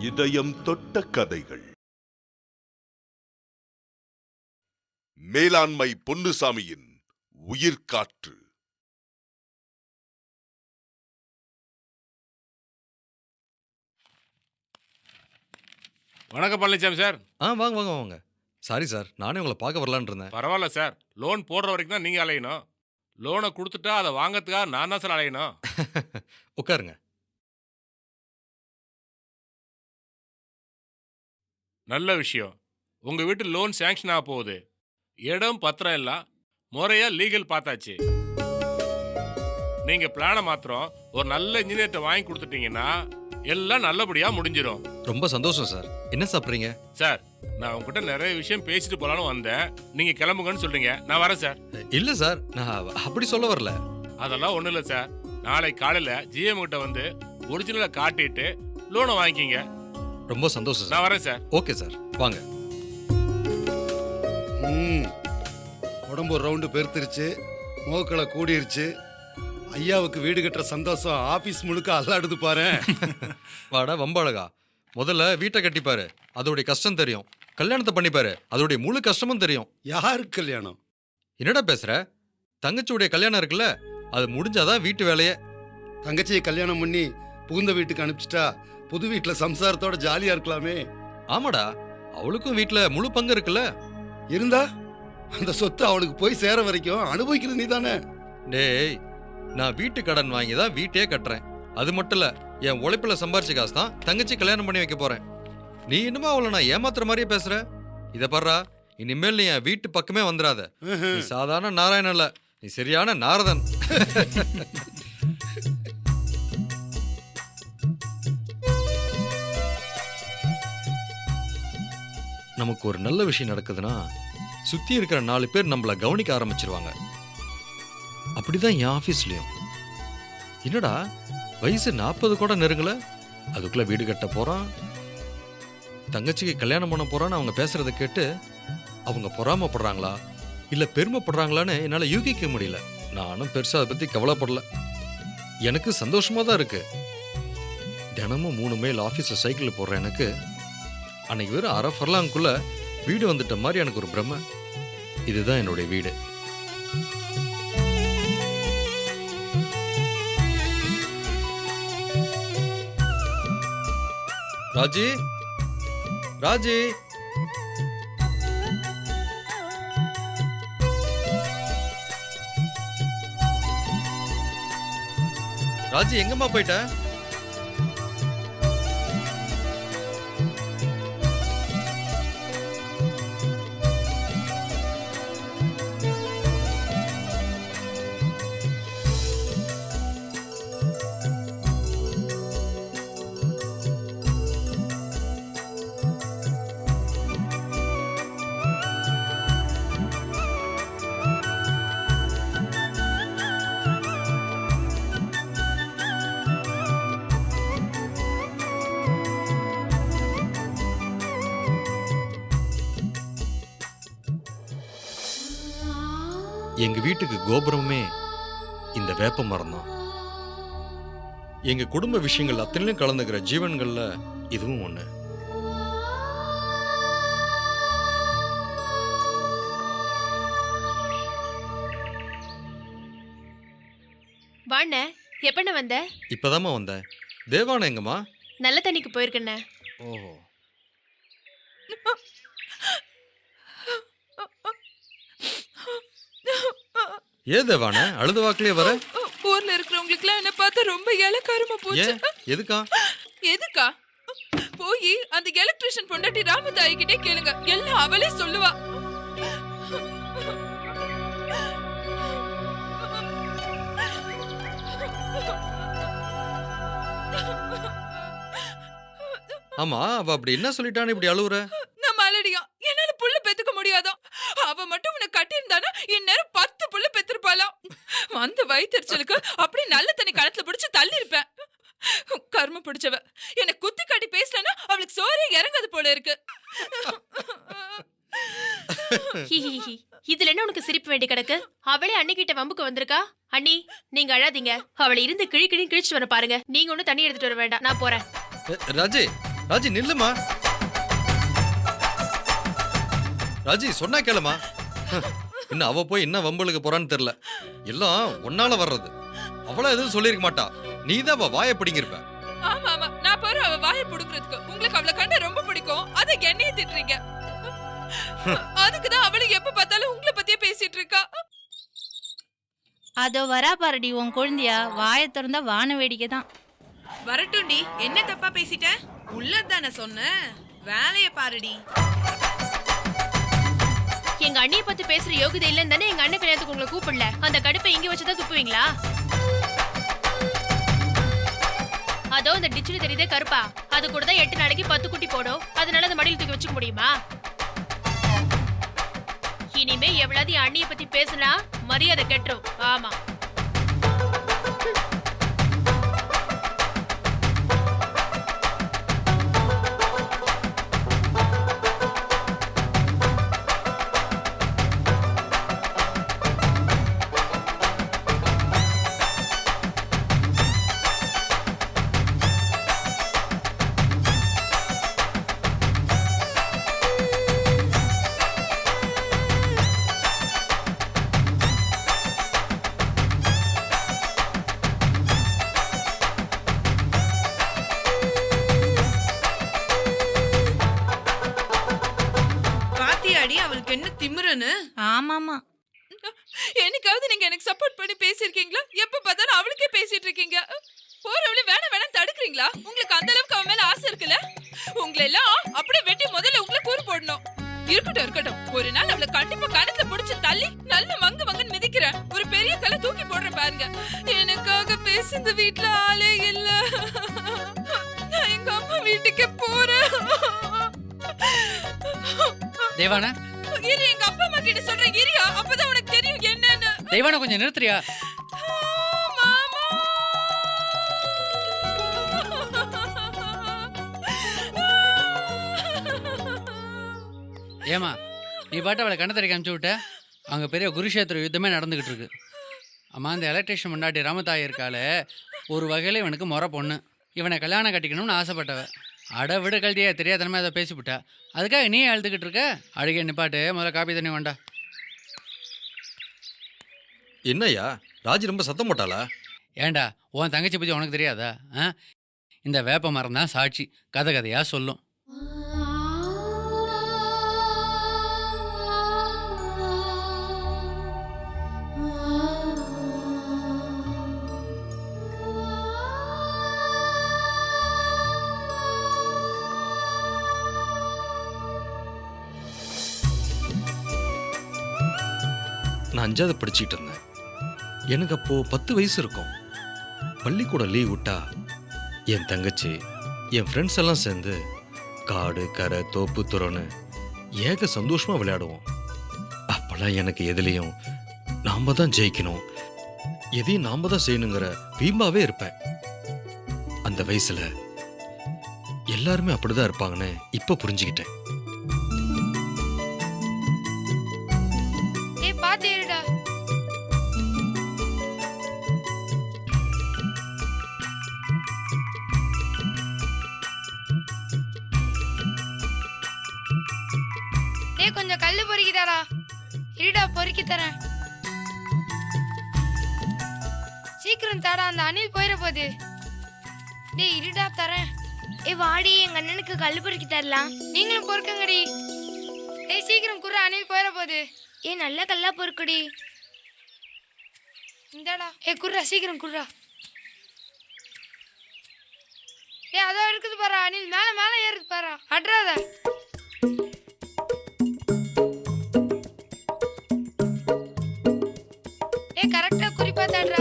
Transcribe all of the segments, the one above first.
இதயம் தொட்ட கதைகள். மேலாண்மை பொன்னுசாமியின் உயிர்காற்று. வணக்கம் பழனிசாமி சார். வாங்க வாங்க வாங்க. சாரி சார், நானே உங்களை பார்க்க வரலான்னு இருந்தேன். பரவாயில்ல சார், லோன் போடுற வரைக்கும் தான் நீங்கள் அலையணும். லோனை கொடுத்துட்டா அதை வாங்கிறதுக்காக நான் தான் சார் அலையணும். உட்காருங்க. நல்ல விஷயம். உங்கள் வீட்டு லோன் சேங்ஷன் ஆக போகுது. இடம் பத்திரம் எல்லாம் முறையாக லீகல் பார்த்தாச்சு. நீங்கள் பிளானை மாத்திரம் ஒரு நல்ல இன்ஜினியர்கிட்ட வாங்கி கொடுத்துட்டீங்கன்னா எல்லாம் நல்லபடியாக முடிஞ்சிடும். ரொம்ப சந்தோஷம் சார். என்ன சாப்பிட்றீங்க? சார், நான் உங்ககிட்ட நிறைய விஷயம் பேசிட்டு போலான்னு வந்தேன். நீங்கள் கிளம்புங்கன்னு சொல்றீங்க. நான் வரேன் சார். இல்லை சார், நான் அப்படி சொல்ல வரல. அதெல்லாம் ஒன்றும் இல்லை சார். நாளை காலையில் ஜிஎம் கிட்ட வந்து ஒரிஜினலை காட்டிட்டு லோனை வாங்கிக்கிங்க. ரொம்ப சந்தோஷம் சார். நான் வரேன் சார். ஓகே சார், வாங்க. உடம்பு ஒரு ரவுண்டு பெருத்துருச்சு, மோக்களை கூடிருச்சு. ஐயாவுக்கு வீடு கட்டுற சந்தோஷம் ஆபீஸ் முழுக்க அல்லாடுது பாரு. வாடா வம்பாளகா, முதல்ல வீட்டை கட்டிப்பாரு, அதோடைய கஷ்டம் தெரியும். கல்யாணத்தை பண்ணிப்பாரு, அதோடைய முழு கஷ்டமும் தெரியும். யாருக்கு கல்யாணம்? என்னடா பேசுற? தங்கச்சியுடைய கல்யாணம் இருக்குல்ல, அது முடிஞ்சாதான் வீட்டு வேலையே. தங்கச்சியை கல்யாணம் பண்ணி புகுந்த வீட்டுக்கு அனுப்பிச்சிட்டா புது வீட்டுல சம்சாரத்தோட ஜாலியா இருக்கலாமே. ஆமாடா, அவளுக்கும் வீட்டுல முழு பங்கு இருக்குல்ல. இருந்தா அந்த சொத்து அவளுக்கு போய் சேர வரைக்கும் அனுபவிக்கிறது நீ தானே. டேய், நான் வீட்டு கடன் வாங்கி தான் வீட்டையே கட்டுறேன். அது மட்டும் இல்ல, என் உழைப்புல சம்பாரிச்ச காசு தான் தங்கச்சி கல்யாணம் பண்ணி வைக்க போறேன். நீ இன்னுமா அவளை நான் ஏமாத்துற மாதிரியே பேசுற? இத பாரு, இனிமேல் நீ என் வீட்டு பக்கமே வந்துடாத. நீ சாதாரண நாராயணன் இல்ல, நீ சரியான நாரதன். நமக்கு ஒரு நல்ல விஷயம் நடக்குதுன்னா சுத்தி இருக்கிற 4 பேர் நம்மள கவனிக்க ஆரம்பிச்சிருவாங்க. அப்படிதான் என் ஆபீஸ்லயும். என்னடா வயசு 40 கூட நெருங்கல, அதுக்குள்ள வீடு கட்ட போறான், தங்கச்சிக்கு கல்யாணம் பண்ண போறான்னு அவங்க பேசுறதை கேட்டு அவங்க பொறாமப்படுறாங்களா இல்ல பெருமைப்படுறாங்களான்னு என்னால யூகிக்க முடியல. நானும் பெருசா அதை பத்தி கவலைப்படல. எனக்கு சந்தோஷமா தான் இருக்கு. தினமும் 3 மைல் ஆபீஸ்ல சைக்கிள் போடுற எனக்கு அன்னைக்கு வெறும் அரை ஃபர்லாங்குள்ள வீடு வந்துட்ட மாதிரி எனக்கு ஒரு பிரமை. இதுதான் என்னுடைய வீடு. ராஜி, ராஜி, ராஜி எங்கம்மா போயிட்ட? எங்க வீட்டுக்கு கோபுரமே இந்த வேப்ப மரம் தான். எங்க குடும்ப விஷயங்கள் அத்தனையும் கலந்துக்கிற ஜீவன்கள்ல இதுவும் ஒண்ணு. வாண்ண, எப்பண்ண வந்த? இப்பதாம்மா வந்தேன். தேவான எங்கம்மா? நல்ல தண்ணிக்கு போயிருக்கண்ண. ஓஹோ. ஏ தேவான, அழுது வாக்குலயே வர? ஊர்ல இருக்கிறவங்களுக்கு எல்லாம் என்ன பார்த்தா ரொம்ப இலக்காரமா போச்சு. எதுக்கா? எதுக்கா? போய் அந்த எலக்ட்ரிஷியன் பொண்டாட்டி ராமதாயி கிட்டே கேளுங்க, எல்லாம் அவளே சொல்லுவா. ஆமா, அவ அப்படி என்ன சொல்லிட்டான்னு இப்படி அழுவுற? நம்ம அலடியா, என்னால புள்ள பெத்துக்க முடியாதா? அவ மட்டும் உன்னை கட்டியிருந்தானா இந்நேரம் 10 புள்ள பெத்திருப்பாளாம். அந்த வயிற்றுச்சலுக்கு அப்படி நல்ல தண்ணி கணத்துல பிடிச்சு தள்ளி இருப்பேன். கர்ம பிடிச்சவ என்ன குத்தி காட்டி பேசலன்னா அவளுக்கு சோறே இறங்காது போல இருக்கு. இதுல என்ன உனக்கு சிரிப்பு வேண்டி கிடக்கு? அவளே அன்னிக்கிட்ட வம்புக்கு வந்திருக்கா. அண்ணி, நீங்க அழாதீங்க. அவளை இருந்து கிழி கிழி கிழிச்சு வர பாருங்க. நீங்க ஒன்னும் தண்ணி எடுத்துட்டு வர வேண்டாம், நான் போறேன். ராஜே, ராஜி நில்லுமா. ராஜி சொன்னா கேளுமா. இன்னும் அவ போய் என்ன வம்பளுக்கு போறான்னு தெரியல. எல்லாம் உன்னால வர்றது. அவளா எதுவும் சொல்லிருக்க மாட்டா. நீதான் அவ வாயை பிடிங்கிருப்ப. ஆமா ஆமா, நான் பாரு அவ வாயை புடுங்குறதுக்கு. உங்களுக்கு அவளை கண்டா ரொம்ப பிடிக்கும், அத என்னைய திட்டுறீங்க. அதுக்குதான் அவளுக்கு எப்ப பார்த்தாலும் உங்களை பத்தியே பேசிட்டு இருக்கா. அதோ வரா பாருடி உன் குழந்தையா, வாயை திறந்தா வான வேடிக்கை தான். வரட்டும்டி, என்ன தப்பா பேசிட்டேன்? உள்ளதானே சொன்னேன், வேலைய பாருடி. எங்க அண்ணிய பத்தி பேசுற யோகிதை இல்லன்னு தானே எங்க அண்ணன் கல்யாணத்துக்கு உங்களை கூப்பிடல. அந்த கடுப்பை இங்க வச்சுதான் துப்புவீங்களா? அதோ இந்த டிச்சில தெரியுதே கருப்பா, அது கூட தான் 8 நாளைக்கு 10 குட்டி போடும். அதனால அந்த மடியில் தூக்கி வச்சுக்க முடியுமா? இனிமே எவ்வளவு என் அண்ணிய பத்தி பேசினா மரியாதை கெட்டுரும். ஆமா. பாத்தியாடி அவளுக்கு என்ன திமிருன்னு? ஆமாமா, என்னைக்காவது நீங்க எனக்கு சப்போர்ட் பண்ணி பேசிருக்கீங்களா? எப்ப பார்த்தாலும் அவளுக்கே பேசிட்டு இருக்கீங்க. போறவளே வேணாம் தடுக்கிறீங்களா? உங்களுக்கு அந்த அளவுக்கு அவன் மேல ஆசை இருக்குல்ல? உங்களை எல்லாம் அப்படியே வெட்டி முதல்ல உங்களை கூறு போடணும். இருக்கட்டும், ஒரு நாள் அவளை கண்டிப்பா கணத்துல புடிச்சு தள்ளி நல்ல மங்குன்னு மிதிக்கிறேன். ஒரு பெரிய கல்ல தூக்கி போடுறேன் பாருங்க. எனக்காக பேச இந்த வீட்டுல ஆளே இல்ல. நான் எங்க அம்மா வீட்டுக்கு போறேன். தேவானா, இரு, எங்க அப்பா அம்மா கிட்ட சொல்றேன். இரியா, அப்பதான் உனக்கு தெரியும் என்னன்னு. தேவானா கொஞ்சம் நிறுத்துறியா? மாமா. ஏமா நீ பாட்டு அவளை கண்ணத்தரைக்கு அனுப்பிச்சு விட்ட. அங்கே பெரிய குருஷேத்திர யுத்தமே நடந்துகிட்டு இருக்கு. அம்மா, அந்த எலக்ட்ரிஷியன் முன்னாடி ராமதாய் இருக்காளே, ஒரு வகையில் இவனுக்கு முறை பொண்ணு. இவனை கல்யாணம் கட்டிக்கணும்னு ஆசைப்பட்டவ. அட விட கல்தியா, தெரியாதனமா அதை பேசிவிட்டா. அதுக்காக நீ அழுதுகிட்டு இருக்க. அழுகை நிப்பாட்டு, முதல்ல காப்பி தண்ணி வேண்டா. என்னய்யா ராஜி ரொம்ப சத்தம் போட்டாளா? ஏண்டா, உன் தங்கச்சி பற்றி உனக்கு தெரியாதா? இந்த வேப்ப மரம் தான் சாட்சி, கதை கதையாக சொல்லும். நான் 5வது படிச்சுட்டு இருந்தேன். எனக்கு அப்போ 10 வயசு இருக்கும். பள்ளிக்கூடம் லீவ் விட்டா என் தங்கச்சி என் ஃப்ரெண்ட்ஸ் எல்லாம் சேர்ந்து காடு கரை தோப்பு துறன்னு ஏக சந்தோஷமா விளையாடுவோம். அப்பெல்லாம் எனக்கு எதுலேயும் நாம தான் ஜெயிக்கணும், எதையும் நாம தான் செய்யணுங்கிற வீம்பாவே இருப்பேன். அந்த வயசுல எல்லாருமே அப்படிதான் இருப்பாங்கன்னு இப்ப புரிஞ்சுக்கிட்டேன். கொஞ்சம் கல்லு பொறுக்கிதாடா. இருடா, பொறுக்கி தரேன். சீக்கிரம் தாடா, அந்த அணில் போயிட போகுது. டேய் இருடா, தரேன். வாடி, எங்க அண்ணனுக்கு கல்லு பொறுக்கி தரலாம். நீங்களும் பொறுக்குங்கடி. டேய் சீக்கிரம் குர்ரா, அணில் போயிட போகுது. நல்ல கல்லா பொறுக்குடி. இந்தாடா. குர்ரா, சீக்கிரம் குர்ரா. அதோ இருக்குது பாரு அணில், மேல மேல ஏறுது பாரு. அட்றாத. கரெக்டா குறிப்பா தாடுறா.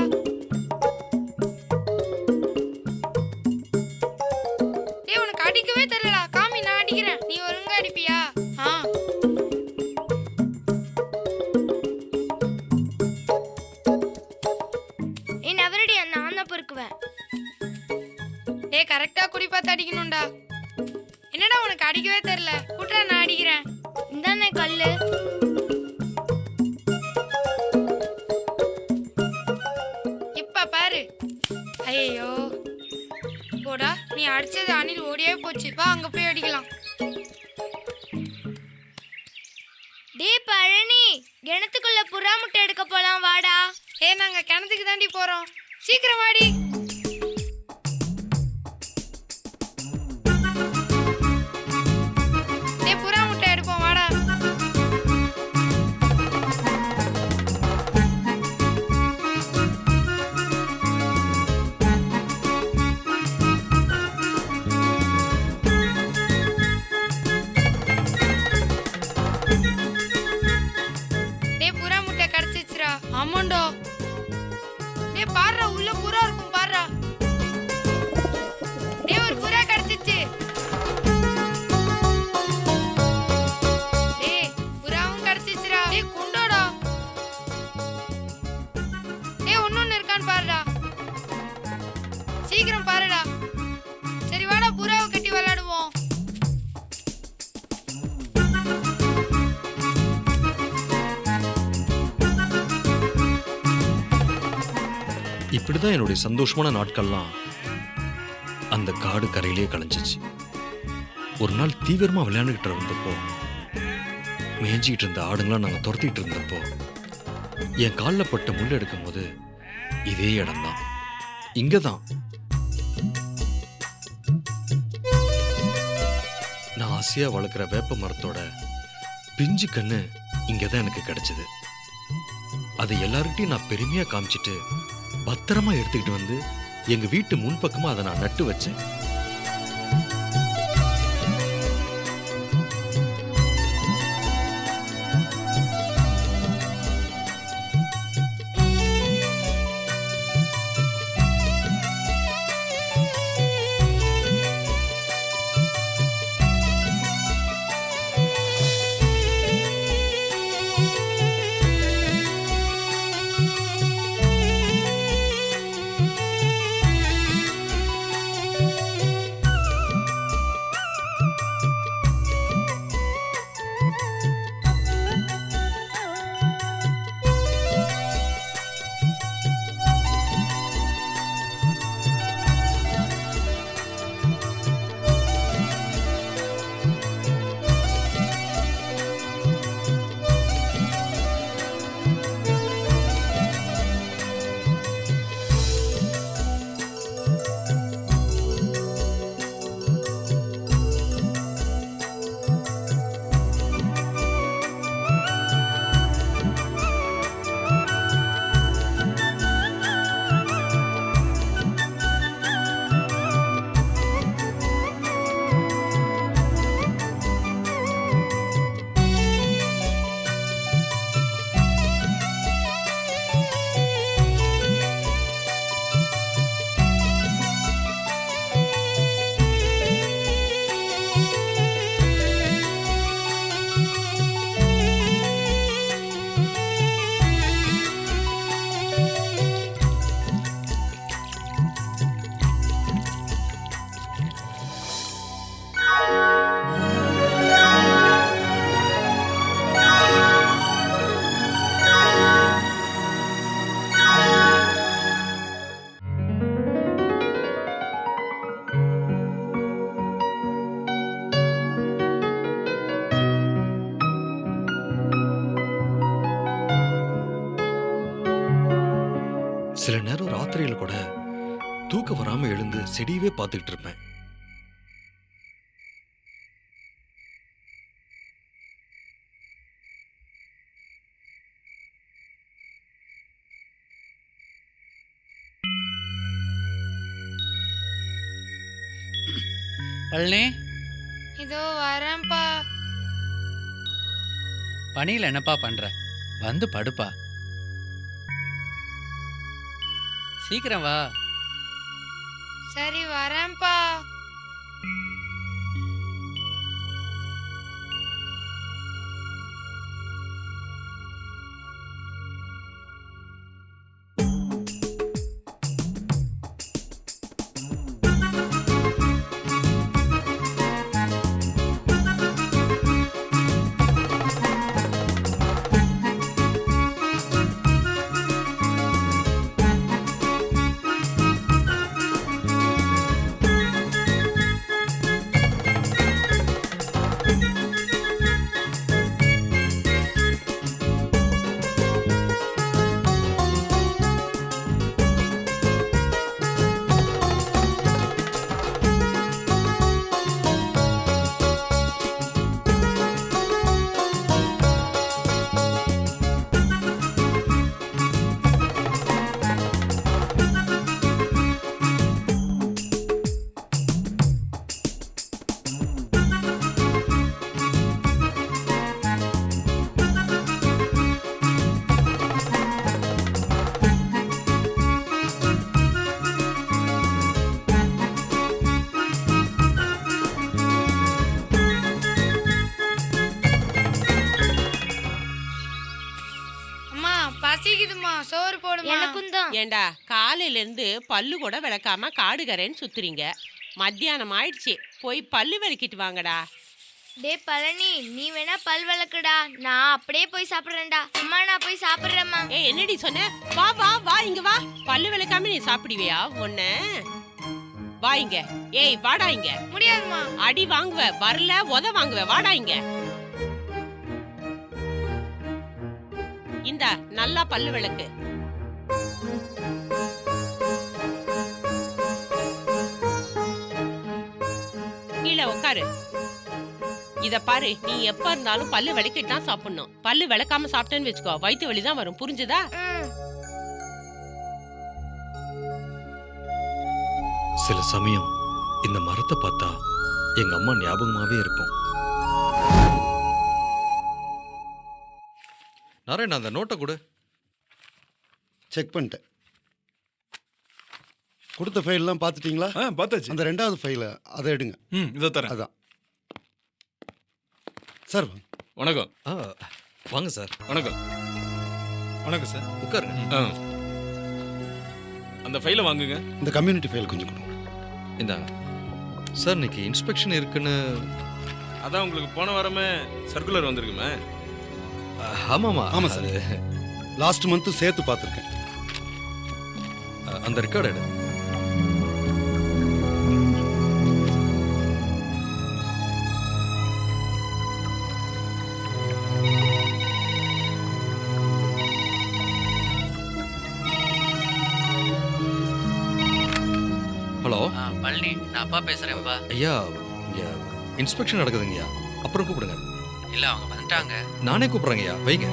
உனக்கு அடிக்கவே தெரியலடா. காமி, நான் அடிக்கிறேன், நீ ஒழுங்கா அடிப்பியா? நவரடி, நான் தான் பொறுக்குவேன். கரெக்டா குறிப்பா அடிக்கணும்டா. என்னடா உனக்கு அடிக்கவே தெரியல? கூட்டா, நான் அடிக்கிறேன். இந்தானே கல்லு. ஐயோ, போடா, நீ அடிச்சது அணில் ஓடியே போச்சு. வா அங்க போய் அடிக்கலாம். டேய் பழனி, கிணத்துக்குள்ள புறா முட்டை எடுக்க போலாம் வாடா. நாங்க கிணத்துக்கு தாண்டி போறோம். சீக்கிரம் வாடி. டேய் புறா முட்டை எடுப்போம் வாடா. ஆமாண்டா. டேய் பாருடா, உள்ள புறா இருக்கும் பாருடா. டேய் ஒரு புறா கிடைச்சிச்சு. டேய் புறாவும் கிடைச்சிச்சுடா. டேய் கொண்டோடா. டேய் ஒண்ணு இருக்கான்னு பாருடா. சீக்கிரம் பாருடா. சரி வாடா, புறாவை கட்டி விளையாடுவோம். இப்படிதான் என்னுடைய சந்தோஷமான நாட்கள்லாம் அந்த காடு கரையிலே கலைஞ்சிச்சு. ஒரு நாள் தீவிரமா விளையாண்டுகிட்டு இருந்தப்போ, மேய்ஞ்சிக்கிட்டு இருந்த ஆடுங்களாம் நாங்கள் துரத்திட்டு இருந்தப்போ, என் காலில் பட்ட முள் எடுக்கும் போது இதே இடம்தான், இங்கதான் நான் ஆசையா வளர்க்குற வேப்ப மரத்தோட பிஞ்சு கண்ணு இங்கதான் எனக்கு கிடைச்சது. அதை எல்லார்கிட்டையும் நான் பெருமையா காமிச்சிட்டு பத்திரமா எடுத்துக்கிட்டு வந்து எங்க வீட்டு முன்பக்கமா அதை நான் நட்டு வச்சேன். சில நேரம் ராத்திரியில கூட தூக்கம் வராம எழுந்து செடியவே பார்த்துக்கிட்டு இருப்பேன். பழனி, இதோ வரேன்ப்பா. பணியில் என்னப்பா பண்ற? வந்து படுப்பா. சீக்கிரம் வா. சரி வரேன்ப்பா. ஏண்டா காலையில இருந்து பல்லு கூட விளக்காம காடுகரேன்னு சுத்துறீங்க. மத்தியானம் ஆயிடுச்சு, போய் பல்லு விளக்கிட்டு வாங்கடா. டே பழனி, நீ வேணா பல் விளக்குடா, நான் அப்படியே போய் சாப்பிடுறேன்டா. அம்மா நான் போய் சாப்பிடுறேம்மா. ஏய் என்னடி சொன்ன? வா வா வா இங்க வா. பல்லு விளக்காம நீ சாப்பிடுவியா? ஒண்ணு வா இங்க. ஏய் வாடா இங்க. முடியாதுமா. அடி வாங்குவ, வரல உத வாங்குவ. வாடா இங்க. இந்தா நல்லா பல்லு விளக்கு. கீழே உட்காரு. இத பாரு, நீ எப்ப இருந்தாலும் பல்லு விளக்கிட்டு தான் சாப்பிடணும். பல்லு விளக்காம சாப்பிட்டேன்னு வச்சுக்கோ, வயிற்று வலி தான் வரும். புரிஞ்சுதா? சில சமயம் இந்த மரத்தை பார்த்தா எங்க அம்மா ஞாபகமாவே இருக்கும். நாராயண, அந்த நோட்டை கொடு. செக் பண்ணிட்டேன். கொடுத்த ஃபைல்லாம் பார்த்துட்டீங்களா? பார்த்தாச்சு. அந்த 2வது ஃபைலை அதை எடுங்க. இதோ தரேன். அதான் சார். வணக்கம். வாங்க சார். வணக்கம். வணக்கம் சார். உட்காருங்க. அந்த ஃபைலை வாங்குங்க. இந்த கம்யூனிட்டி ஃபைல் கொஞ்சம் கொடுங்க. இந்தாங்க சார். இன்னைக்கு இன்ஸ்பெக்ஷன் இருக்குன்னு. அதான் உங்களுக்கு போன வாரமே சர்க்குலர் வந்திருக்குமே. ஆமாமா. ஆமாம் சார். லாஸ்ட் மந்த்து சேர்த்து பார்த்துருக்கேன். அந்த ரெக்கார்டு எடு. ஹலோ பழனி, நான் அப்பா பேசுறேன்ப்பா. ஐயா, இங்க இன்ஸ்பெக்ஷன் நடக்குதுங்கய்யா. அப்புறம் கூப்பிடுங்க. இல்ல அவங்க வந்துட்டாங்க. நானே கூப்பிடுறேங்கய்யா, வைங்க.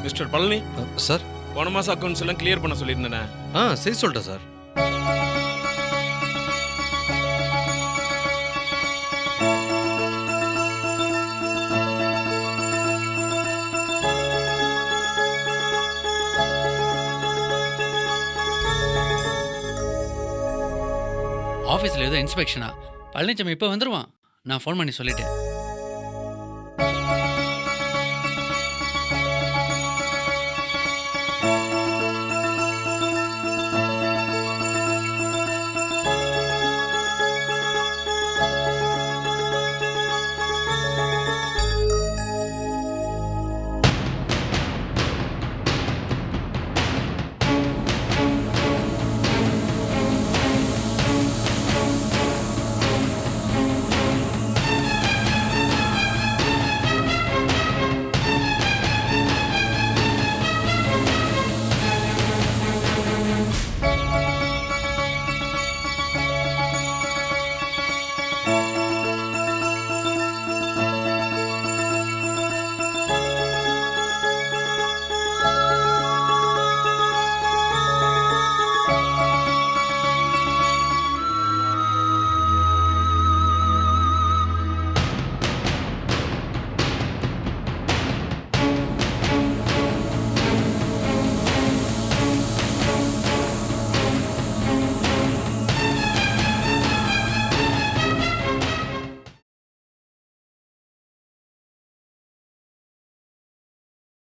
மிஸ்டர் பழனி சார், போன மாசம் அக்கௌண்ட்ஸ் எல்லாம் கிளியர் பண்ண சொல்லியிருந்தேனே. சரி சொல்லிட்டேன் சார். ஆஃபீஸில் ஏதோ இன்ஸ்பெக்ஷனா? பழனிச்சாமி இப்போ வந்துடுவான். நான் ஃபோன் பண்ணி சொல்லிட்டேன்.